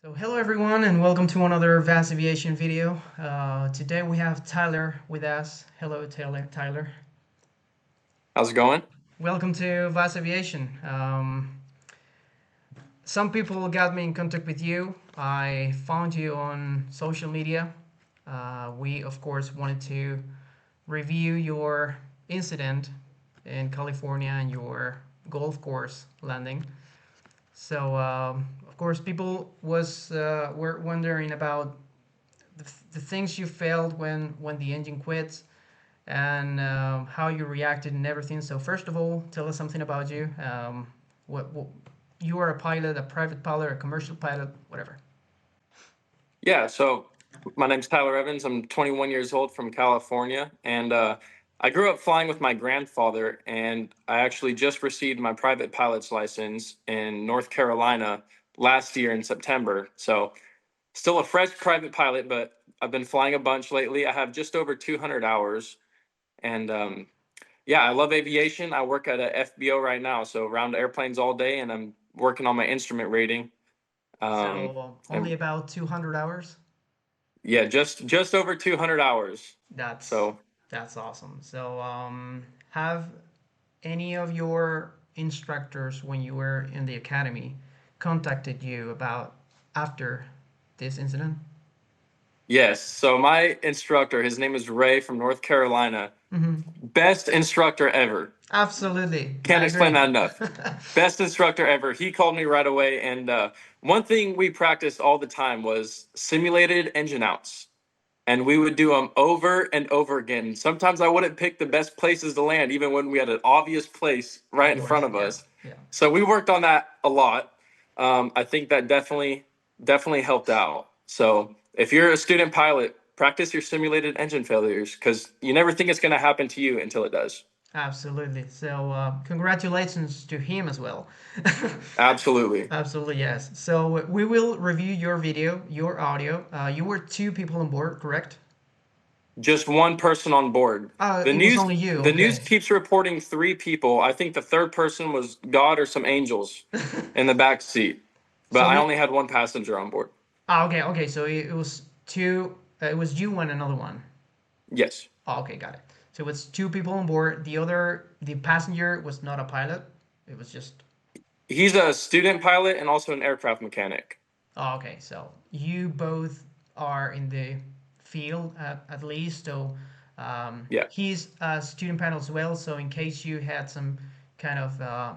So hello everyone and welcome to another VASAviation video. Today we have Tyler with us. Hello Tyler. How's it going? Welcome to VASAviation. Some people got me in contact with you. I found you on social media. We of course wanted to review your incident in California and your golf course landing. So of course people were wondering about the things you felt when the engine quits and how you reacted and everything. So first of all, tell us something about you. What you are a pilot, a private pilot, a commercial pilot, whatever. Yeah, so my name's Tyler Evans. I'm 21 years old from California, and I grew up flying with my grandfather, and I actually just received my private pilot's license in North Carolina last year in September. So still a fresh private pilot, but I've been flying a bunch lately. I have just over 200 hours, and yeah, I love aviation. I work at a FBO right now, so around airplanes all day, and I'm working on my instrument rating. Um, So only and about 200 hours. Yeah, just over 200 hours. That's So that's awesome. So have any of your instructors when you were in the academy contacted you about after this incident? yes, so my instructor, his name is Ray from North Carolina. Mm-hmm. Best instructor ever. Absolutely, Can't I explain agree. that enough. Best instructor ever. He called me right away, and one thing we practiced all the time was simulated engine outs. And we would do them over and over again. Sometimes I wouldn't pick the best places to land, even when we had an obvious place Of right in front course, of yeah, us. yeah. So we worked on that a lot. I think that definitely helped out. So if you're a student pilot, practice your simulated engine failures because you never think it's going to happen to you until it does. Absolutely. So, congratulations to him as well. Absolutely. Absolutely, yes. So, we will review your video, your audio. You were two people on board, correct? Just one person on board. The It was news only you. the news Okay. keeps reporting three people. I think the third person was God or some angels in the back seat. But So I we. only had one passenger on board. Okay, okay. So it was two. It was you and another one. Yes. Okay, got it. So it was two people on board. The passenger was not a pilot. It was just. He's a student pilot and also an aircraft mechanic. Okay, so you both are in the field at least. So Yeah. he's a student panel as well. So in case you had some kind of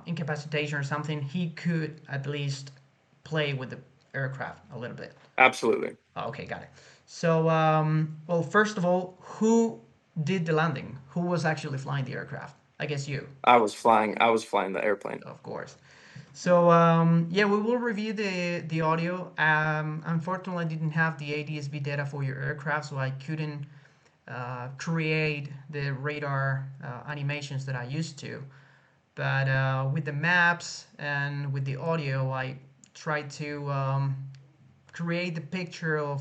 incapacitation or something, he could at least play with the aircraft a little bit. Absolutely. Okay, got it. So, well, first of all, who did the landing? Who was actually flying the aircraft? I guess you, I was flying the airplane. of course. So yeah, we will review the audio. Unfortunately, I didn't have the ADSB data for your aircraft, so I couldn't create the radar animations that I used to. But with the maps and with the audio, I tried to create the picture of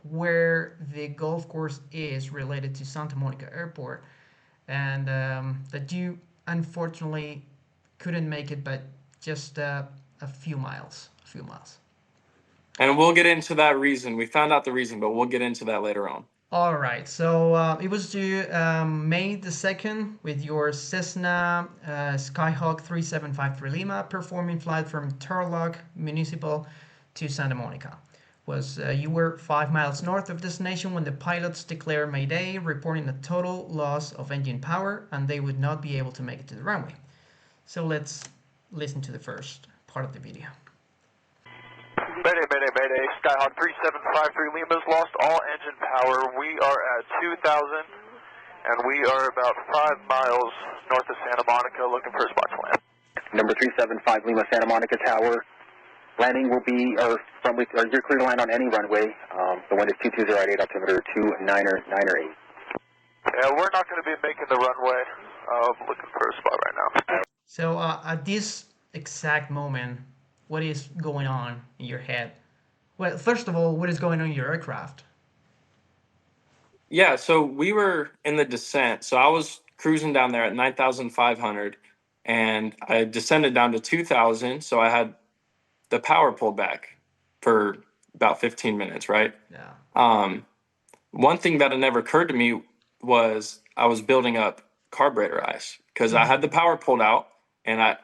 where the golf course is related to Santa Monica Airport, and that you unfortunately couldn't make it, but just a few miles, a few miles. And we'll get into that reason. We found out the reason, but we'll get into that later on. All right, so it was due May the 2nd with your Cessna Skyhawk 3753 Lima performing flight from Turlock Municipal to Santa Monica. Was you were 5 miles north of destination when the pilots declared Mayday, reporting a total loss of engine power, and they would not be able to make it to the runway. So let's listen to the first part of the video. Mayday, mayday, mayday. Skyhawk 3753 Lima's lost all engine power. We are at 2,000, and we are about 5 miles north of Santa Monica looking for a spot to land. Number 375 Lima Santa Monica Tower. Landing will be, you're clear to land on any runway. The wind is 220 at altimeter 2998. Yeah, we're not going to be making the runway. Looking for a spot right now. So at this exact moment, what is going on in your head? Well, first of all, what is going on in your aircraft? Yeah, so we were in the descent. So I was cruising down there at 9,500 and I descended down to 2,000. So I had the power pulled back. for about 15 minutes, right? Yeah. One thing that had never occurred to me was I was building up carburetor ice because I had the power pulled out, and I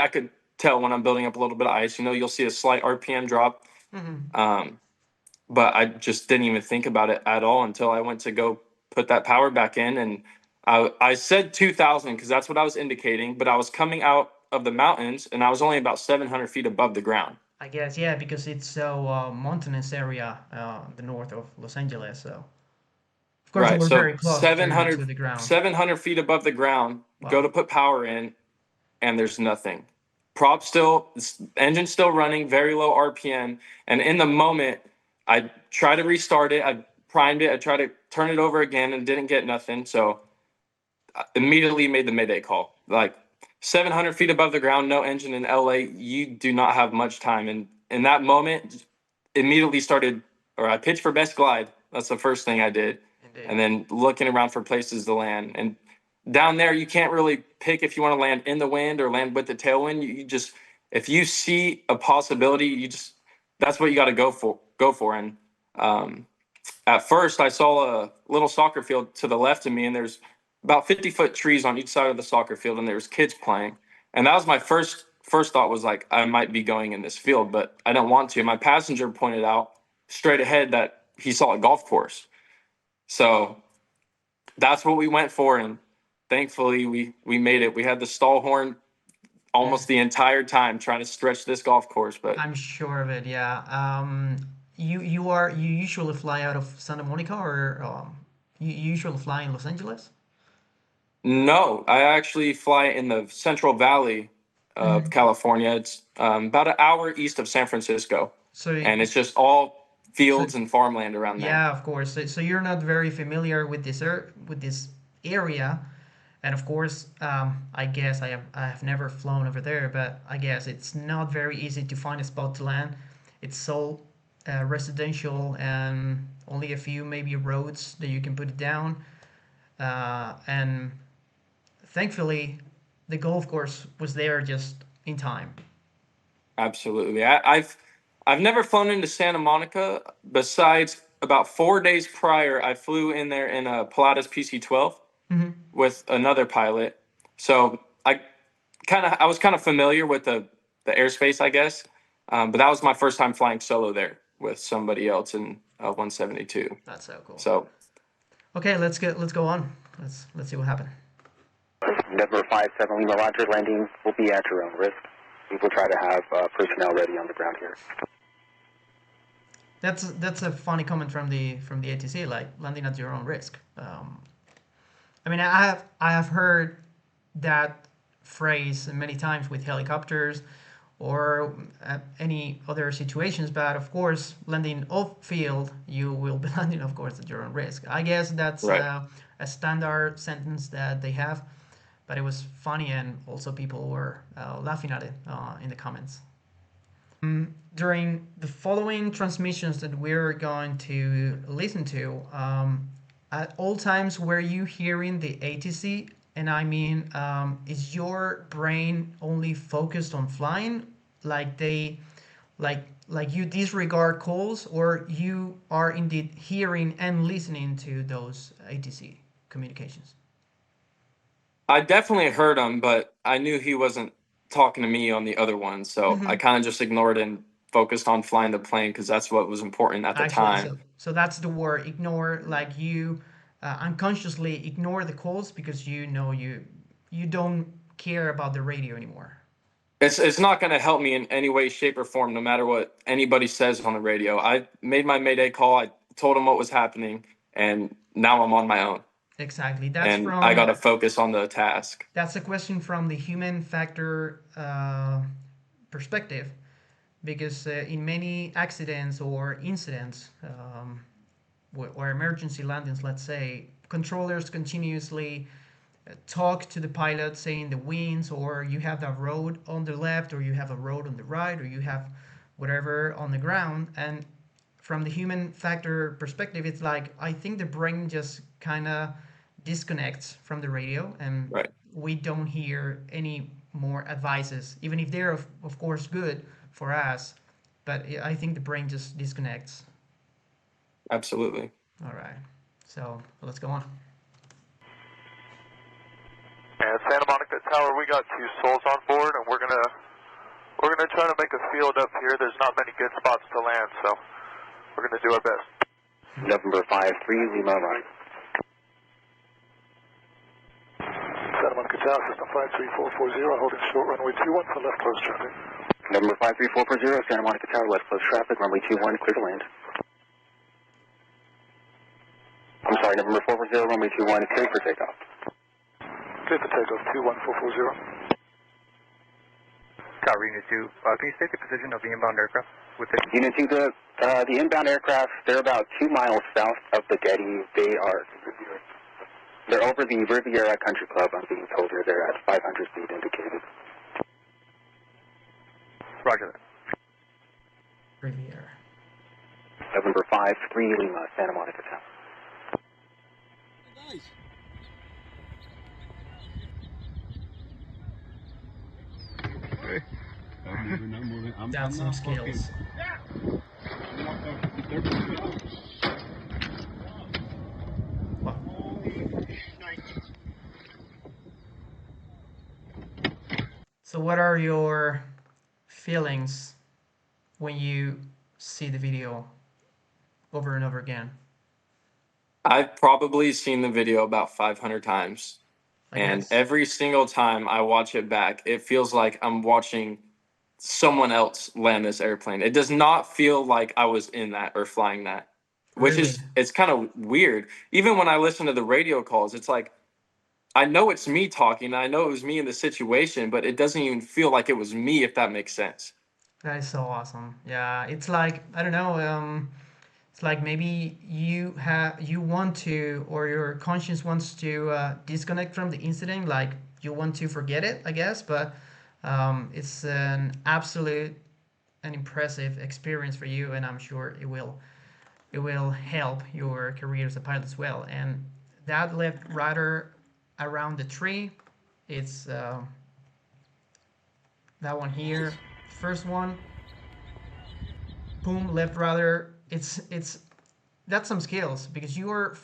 could tell when I'm building up a little bit of ice. You'll see a slight RPM drop, but I just didn't even think about it at all until I went to go put that power back in, and I said 2,000 because that's what I was indicating, but I was coming out of the mountains, and I was only about 700 feet above the ground. I guess, yeah, because it's so mountainous area, the north of Los Angeles. So of course you Right. were So very close to the ground. 700 feet above the ground, go Wow. to put power in, and there's nothing. Engine still running, very low RPM. And in the moment, I tried to restart it. I primed it. I tried to turn it over again and didn't get nothing. So I immediately made the Mayday call. Like 700 feet above the ground, no engine in LA, you do not have much time. And in that moment, immediately I pitched for best glide. That's the first thing I did. Indeed. And then looking around for places to land. And down there, you can't really pick if you want to land in the wind or land with the tailwind. You just, if you see a possibility, that's what you got to go for. And at first, I saw a little soccer field to the left of me, and there's about 50-foot trees on each side of the soccer field, and there's kids playing. And that was my first thought was like, I might be going in this field, but I don't want to. My passenger pointed out straight ahead that he saw a golf course. So that's what we went for, and thankfully we made it. We had the stall horn almost the entire time trying to stretch this golf course, but I'm sure of it. Yeah. You usually fly out of Santa Monica, or you usually fly in Los Angeles? no, I actually fly in the Central Valley of California. It's about an hour east of San Francisco, So and it's just all so fields and farmland around there. yeah, of course. So you're not very familiar with this area, and of course, I guess I have never flown over there, but I guess it's not very easy to find a spot to land. It's so residential, and only a few maybe roads that you can put it down, and thankfully, the golf course was there just in time. Absolutely. I've never flown into Santa Monica. Besides, about 4 days prior, I flew in there in a Pilatus PC-12 with another pilot. So I was kind of familiar with the airspace, I guess. But that was my first time flying solo there with somebody else in 172. That's so cool. So Okay, let's go on. Let's see what happened. Denver 57 Lima Roger, landing will be at your own risk. We will try to have personnel ready on the ground here. That's a funny comment from the ATC, like landing at your own risk. I mean, I have heard that phrase many times with helicopters or any other situations, but of course, landing off field, you will be landing, of course, at your own risk. I guess that's right. a standard sentence that they have, but it was funny, and also people were laughing at it in the comments. During the following transmissions that we're going to listen to, at all times were you hearing the ATC? And I mean, is your brain only focused on flying, like you disregard calls, or you are indeed hearing and listening to those ATC communications? I definitely heard him, but I knew he wasn't talking to me on the other one. So I kind of just ignored and focused on flying the plane because that's what was important at the Actually, time. so that's the word, ignore. Like you unconsciously ignore the calls because you know you don't care about the radio anymore. It's not going to help me in any way, shape, or form, no matter what anybody says on the radio. I made my Mayday call. I told them what was happening, and now I'm on my own. Exactly. That's And from. I got to focus on the task. That's a question from the human factor perspective, because in many accidents or incidents or emergency landings, let's say, controllers continuously talk to the pilot saying the winds, or you have that road on the left, or you have a road on the right, or you have whatever on the ground. And from the human factor perspective, it's like, I think the brain just kind of disconnects from the radio, and Right. we don't hear any more advices, even if they're of course good for us. but I think the brain just disconnects. Absolutely. All right, so let's go on. And Santa Monica Tower, we got 2 souls on board, and we're gonna try to make a field up here. There's not many good spots to land, so we're gonna do our best. November 53 Lima Ryan. Santa Monica Tower, system 53440, holding short runway 21 for left close traffic. November 53440, Santa Monica Tower, left close traffic, runway 21, clear to land. I'm sorry, November 440, runway 21, clear for takeoff. Clear for takeoff, 21440. Tower Unit 2, can you state the position of the inbound aircraft? With the Unit 2, the inbound aircraft, they're about 2 miles south of the Getty. They're over the Riviera Country Club, I'm being told here. They're at 500 feet indicated. Roger that. Riviera. November 53 Lima, Santa Monica Tower. That's some skills. Wow. So what are your feelings when you see the video over and over again? I've probably seen the video about 500 times. I And guess. every single time I watch it back, it feels like I'm watching someone else land this airplane. It does not feel like I was in that or flying that, which Really? it's kind of weird. Even when I listen to the radio calls, it's like, I know it's me talking. I know it was me in the situation, but it doesn't even feel like it was me, if that makes sense. That is so awesome. Yeah, it's like, I don't know, it's like maybe you want to, or your conscience wants to disconnect from the incident, like you want to forget it, I guess, but it's an absolute and impressive experience for you, and I'm sure it will help your career as a pilot as well. And that left rudder around the tree, it's that one here, first one, boom, left rudder. It's that's some skills, because you are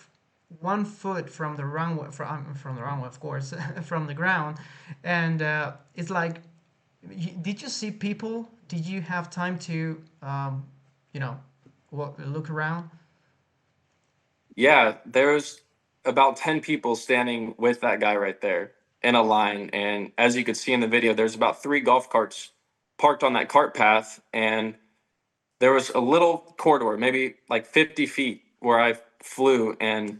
1 foot from the runway, from the runway, of course, from the ground, and it's like, did you see people? Did you have time to, you know, look around? Yeah, there's about 10 people standing with that guy right there in a line. And as you could see in the video, there's about 3 golf carts parked on that cart path. And there was a little corridor, maybe like 50 feet, where I flew. And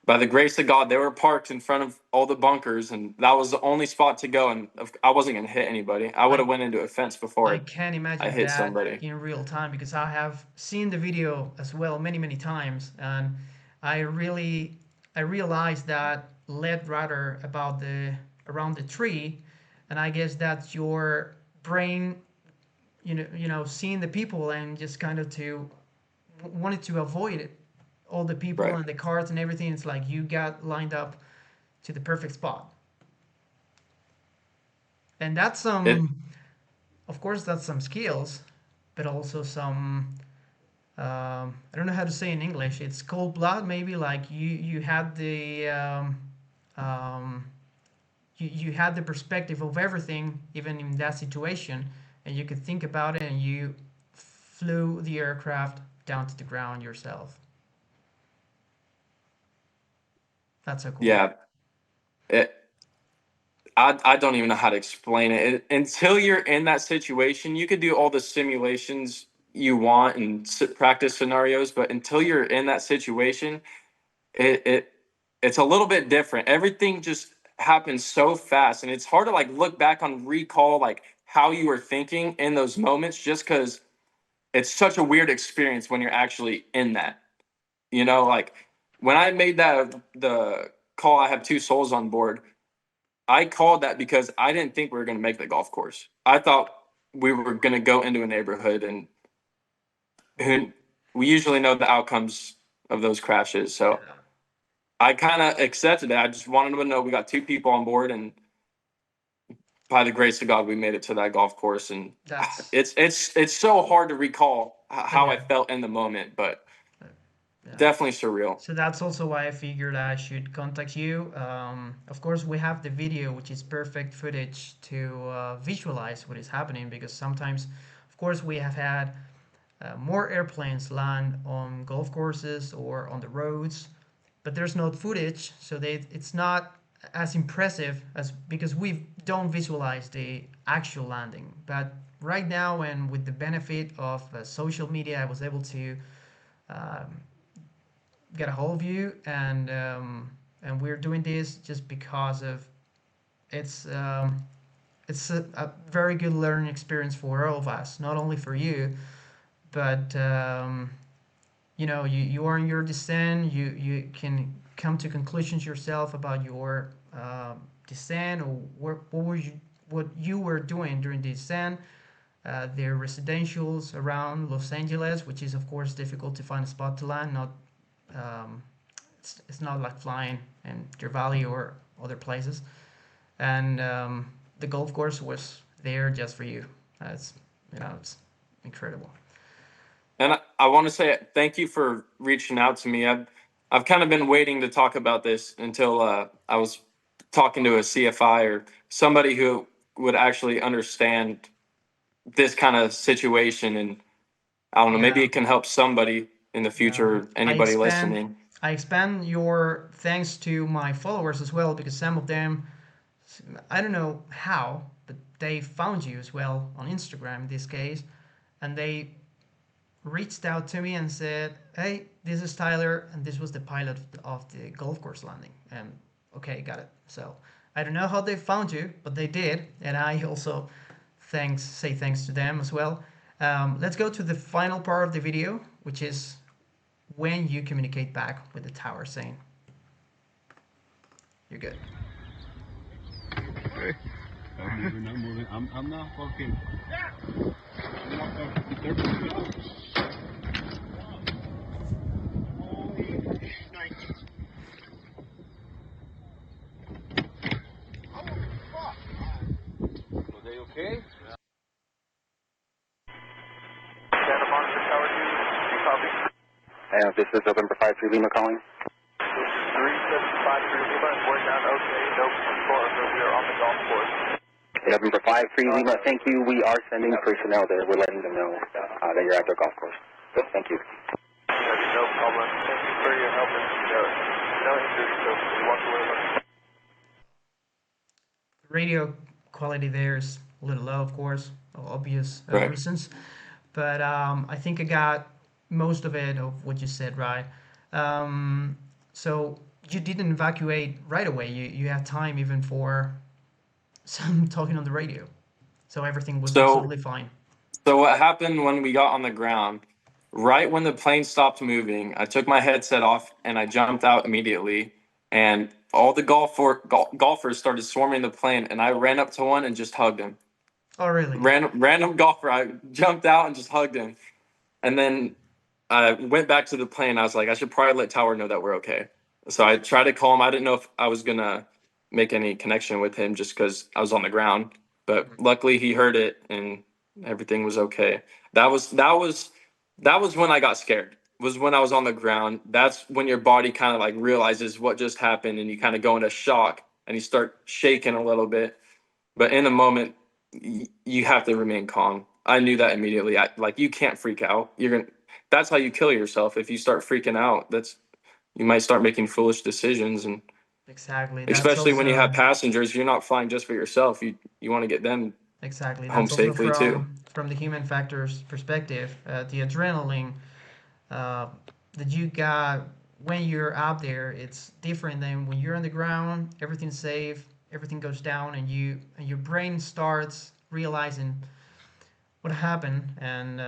by the grace of God, they were parked in front of all the bunkers. And that was the only spot to go. And I wasn't going to hit anybody. I would have went into a fence I before can I imagine hit that somebody. in real time, because I have seen the video as well many, many times, and I realized that lead rudder about the around the tree, and I guess that's your brain, seeing the people and just kind of to wanted to avoid it, all the people Right. and the cars and everything. It's like you got lined up to the perfect spot, and that's It, of course, that's some skills, but also some, I don't know how to say in English. It's cold blood, maybe. Like you had the um, you had the perspective of everything, even in that situation, and you could think about it, and you flew the aircraft down to the ground yourself. That's so cool. yeah. It, I don't even know how to explain it. Until you're in that situation, you could do all the simulations you want and practice scenarios, but until you're in that situation, it, it it's a little bit different. Everything just happens so fast, and it's hard to like look back on recall like how you were thinking in those moments, just because it's such a weird experience when you're actually in that. Like when I made the call, I have 2 souls on board. I called that because I didn't think we were going to make the golf course. I thought we were going to go into a neighborhood, and we usually know the outcomes of those crashes. So Yeah. I kind of accepted it. I just wanted them to know we got 2 people on board, and by the grace of God, we made it to that golf course, and That's it's so hard to recall how I yeah. felt in the moment, but Yeah. definitely surreal. So that's also why I figured I should contact you. Of course, we have the video, which is perfect footage to visualize what is happening, because sometimes, of course, we have had more airplanes land on golf courses or on the roads, but there's no footage, so it's not as impressive as, because we don't visualize the actual landing. But right now, and with the benefit of social media, I was able to um, get a hold of you, and we're doing this just because of it's it's a very good learning experience for all of us, not only for you, but you know, you are in your descent, you can come to conclusions yourself about your descent, or what you were doing during the descent. There are residentials around Los Angeles, which is of course difficult to find a spot to land. Not it's not like flying in Deer Valley or other places. And the golf course was there just for you. It's, you know, it's incredible. And I want to say thank you for reaching out to me. I've kind of been waiting to talk about this until I was talking to a CFI or somebody who would actually understand this kind of situation, and I don't know, maybe Yeah, it can help somebody in the yeah. future, anybody listening. I expand your thanks to my followers as well, because some of them, I don't know how, but they found you as well on Instagram in this case, and they reached out to me and said, "Hey, this is Tyler, and this was the pilot of the golf course landing." And okay, got it. So I don't know how they found you, but they did, and I also say thanks to them as well. Let's go to the final part of the video, which is when you communicate back with the tower, saying, "You're good." I'm moving, I'm moving. I'm not fucking. I'm not fucking. Are they okay? Santa Monica Tower 2, you copy? This is November 53 Lima calling. This is 3753 Lima, and we're down okay, no storm, but we are on the golf course. November 53 Lima, thank you. We are sending personnel there. We're letting them know that you're at the golf course. So thank you. No problem. Thank you for your help, and no injuries, so we walk away with. Radio quality there is a little low, of course, obvious Right. reasons, but I think I got most of it of what you said, right? So you didn't evacuate right away. You had time even for some talking on the radio, so everything was So, absolutely fine. so what happened when we got on the ground? Right when the plane stopped moving, I took my headset off and I jumped out immediately. And all the golfers started swarming the plane, and I ran up to one and just hugged him. Oh, really? Random golfer, I jumped out and just hugged him. And then I went back to the plane. I was like, I should probably let Tower know that we're okay. So I tried to call him. I didn't know if I was gonna make any connection with him just because I was on the ground. But luckily he heard it and everything was okay. That was when I got scared. Was when I was on the ground. That's when your body kind of like realizes what just happened, and you kind of go into shock and you start shaking a little bit. But in a moment, you have to remain calm. I knew that immediately. Like, you can't freak out. That's how you kill yourself. If you start freaking out, you might start making foolish decisions. And Exactly. That's especially when you also have passengers, you're not flying just for yourself. You want to get them exactly. home That's also safely too. from the human factors perspective. The adrenaline uh, that you got when you're out there, it's different than when you're on the ground. Everything's safe, everything goes down, and your brain starts realizing what happened. And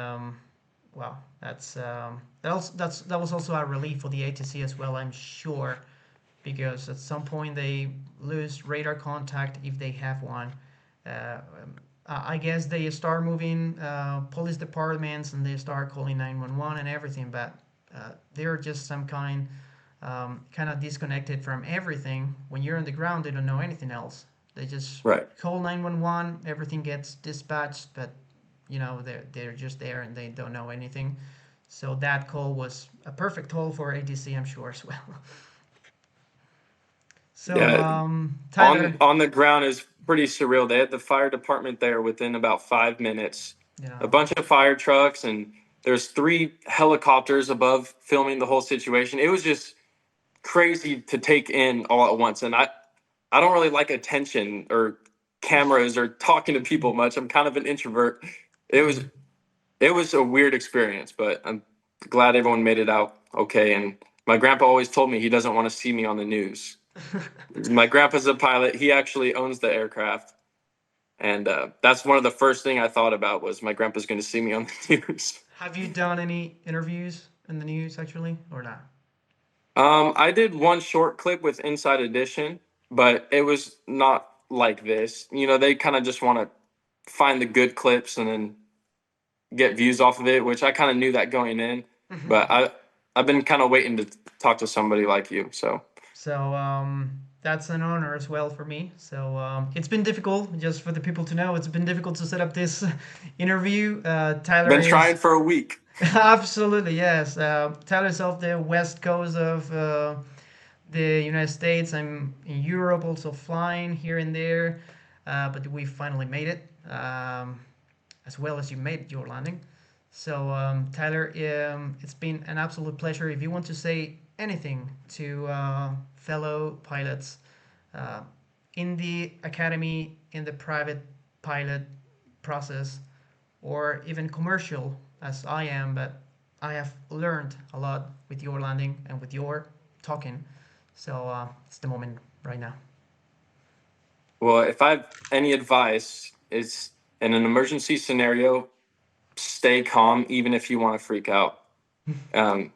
well, that was also a relief for the ATC as well, I'm sure, because at some point they lose radar contact if they have one. Uh, I guess they start moving police departments and they start calling 911 and everything, but they're just some kind of disconnected from everything. When you're on the ground, they don't know anything else. They just Right. call 911, everything gets dispatched, but they're just there and they don't know anything. So that call was a perfect call for ATC, I'm sure as well. So Yeah. Tyler, On the ground is pretty surreal. They had the fire department there within about 5 minutes. A bunch of fire trucks, and there's 3 helicopters above filming the whole situation. It was just crazy to take in all at once. And I don't really like attention or cameras or talking to people much. I'm kind of an introvert. It was a weird experience, but I'm glad everyone made it out okay. And my grandpa always told me he doesn't want to see me on the news. My grandpa's a pilot. He actually owns the aircraft. And that's one of the first thing I thought about was my grandpa's going to see me on the news. have you done any interviews in the news actually, or not? I did one short clip with Inside Edition, but it was not like this. They kind of just want to find the good clips and then get views off of it, which I kind of knew that going in. But I've been kind of waiting to talk to somebody like you. So that's an honor as well for me. So it's been difficult, just for the people to know, it's been difficult to set up this interview. Tyler Been is trying for a week. absolutely, yes. Tyler's off the west coast of the United States. I'm in Europe, also flying here and there, but we finally made it, as well as you made your landing. So, Tyler, it's been an absolute pleasure. If you want to say anything to fellow pilots uh, in the academy, in the private pilot process, or even commercial, as I am, but I have learned a lot with your landing and with your talking. So it's the moment right now. Well, if I have any advice, it's in an emergency scenario, stay calm, even if you want to freak out. Um,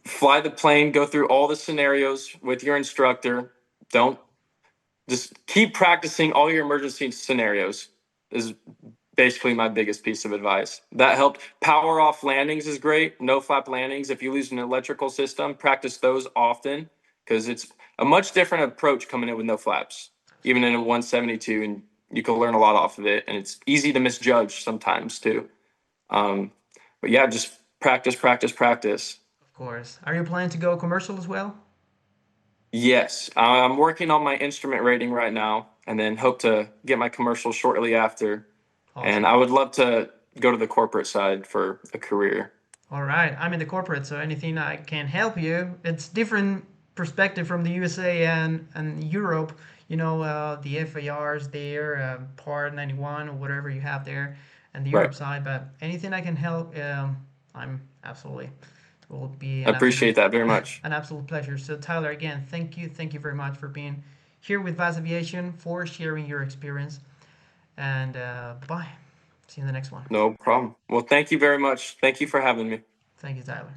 Fly the plane, go through all the scenarios with your instructor. Don't just keep practicing all your emergency scenarios is basically my biggest piece of advice. That helped. Power off landings is great. No flap landings. If you lose an electrical system, practice those often because it's a much different approach coming in with no flaps, even in a 172, and you can learn a lot off of it. And it's easy to misjudge sometimes too. But yeah, just practice, practice, practice. Of course. Are you planning to go commercial as well? Yes, I'm working on my instrument rating right now, and then hope to get my commercial shortly after. And Awesome. I would love to go to the corporate side for a career. All right. I'm in the corporate, so anything I can help you. It's different perspective from the USA and Europe. The FARs there, Part 91 or whatever you have there, and the Right. Europe side. But anything I can help, I'm absolutely. It will be I appreciate that very much. an absolute pleasure. So Tyler, again, thank you very much for being here with VASAviation, for sharing your experience, and bye. See you in the next one. No problem. Well, thank you very much. Thank you for having me. Thank you, Tyler.